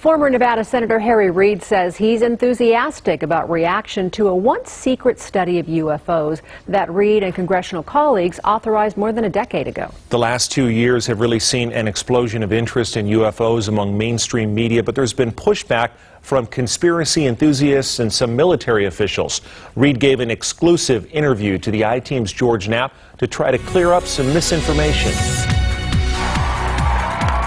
Former Nevada Senator Reid says he's enthusiastic about reaction to a once secret study of UFOs that Reid and congressional colleagues authorized more than a decade ago. The last 2 years have really seen an explosion of interest in UFOs among mainstream media, but there's been pushback from conspiracy enthusiasts and some military officials. Reid gave an exclusive interview to the I-Team's George Knapp to try to clear up some misinformation.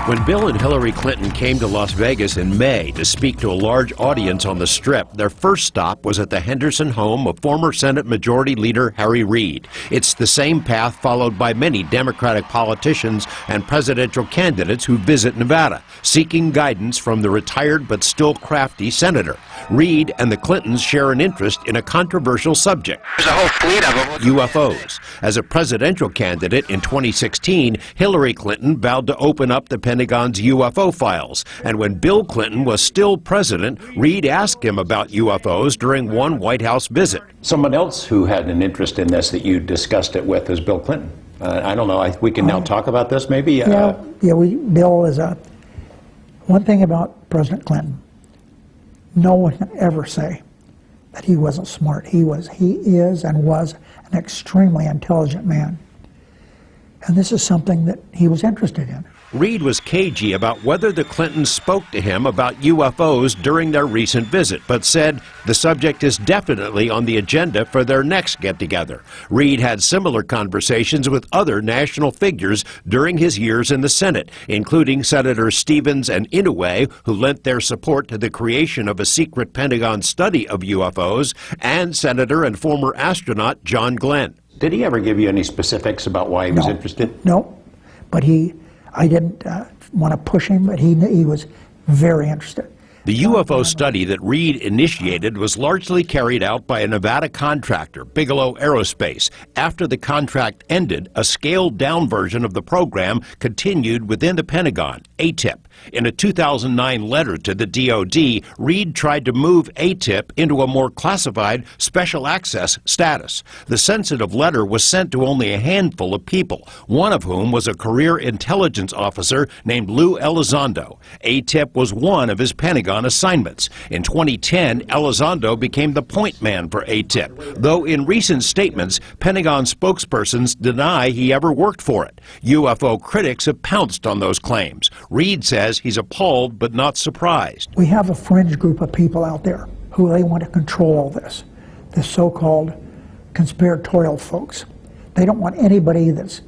When Bill and Hillary Clinton came to Las Vegas in May to speak to a large audience on the Strip, their first stop was at the Henderson home of former Senate Majority Leader Reid. It's the same path followed by many Democratic politicians and presidential candidates who visit Nevada, seeking guidance from the retired but still crafty senator. Reid and the Clintons share an interest in a controversial subject: there's a whole fleet of them. UFOs. As a presidential candidate in 2016, Hillary Clinton vowed to open up the Pentagon's UFO files. And when Bill Clinton was still president, Reid asked him about UFOs during one White House visit. Someone else who had an interest in this that you discussed it with is Bill Clinton. I don't know, we can now talk about this maybe? Bill is one thing about President Clinton. No one can ever say that he wasn't smart. He is and was an extremely intelligent man. And this is something that he was interested in. Reid was cagey about whether the Clintons spoke to him about UFOs during their recent visit, but said the subject is definitely on the agenda for their next get-together. Reid had similar conversations with other national figures during his years in the Senate, including Senators Stevens and Inouye, who lent their support to the creation of a secret Pentagon study of UFOs, and Senator and former astronaut John Glenn. Did he ever give you any specifics about why he was interested? No, but I didn't want to push him, but he was very interested. The UFO study that Reid initiated was largely carried out by a Nevada contractor, Bigelow Aerospace. After the contract ended, a scaled-down version of the program continued within the Pentagon, AATIP. In a 2009 letter to the DoD, Reid tried to move AATIP into a more classified special access status. The sensitive letter was sent to only a handful of people, one of whom was a career intelligence officer named Lou Elizondo. AATIP was one of his Pentagon assignments. In 2010, Elizondo became the point man for AATIP, though in recent statements, Pentagon spokespersons deny he ever worked for it. UFO critics have pounced on those claims. Reid says he's appalled but not surprised. We have a fringe group of people out there who they want to control all this so-called conspiratorial folks. They don't want anybody that's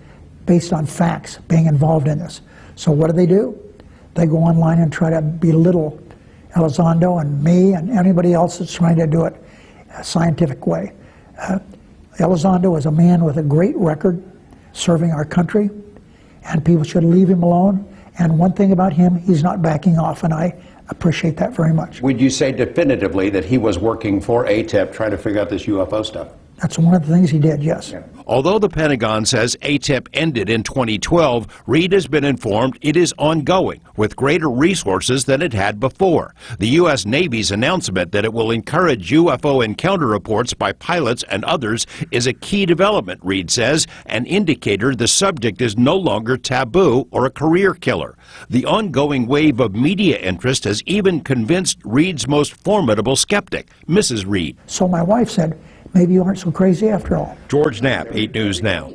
based on facts being involved in this. So what do? They go online and try to belittle Elizondo and me and anybody else that's trying to do it a scientific way. Elizondo is a man with a great record serving our country, and people should leave him alone. And one thing about him, he's not backing off, and I appreciate that very much. Would you say definitively that he was working for AATIP trying to figure out this UFO stuff? That's one of the things he did, yes. Yeah. Although the Pentagon says AATIP ended in 2012, Reid has been informed it is ongoing, with greater resources than it had before. The U.S. Navy's announcement that it will encourage UFO encounter reports by pilots and others is a key development, Reid says, an indicator the subject is no longer taboo or a career killer. The ongoing wave of media interest has even convinced Reid's most formidable skeptic, Mrs. Reid. So my wife said, maybe you aren't so crazy after all. George Knapp, 8 News Now.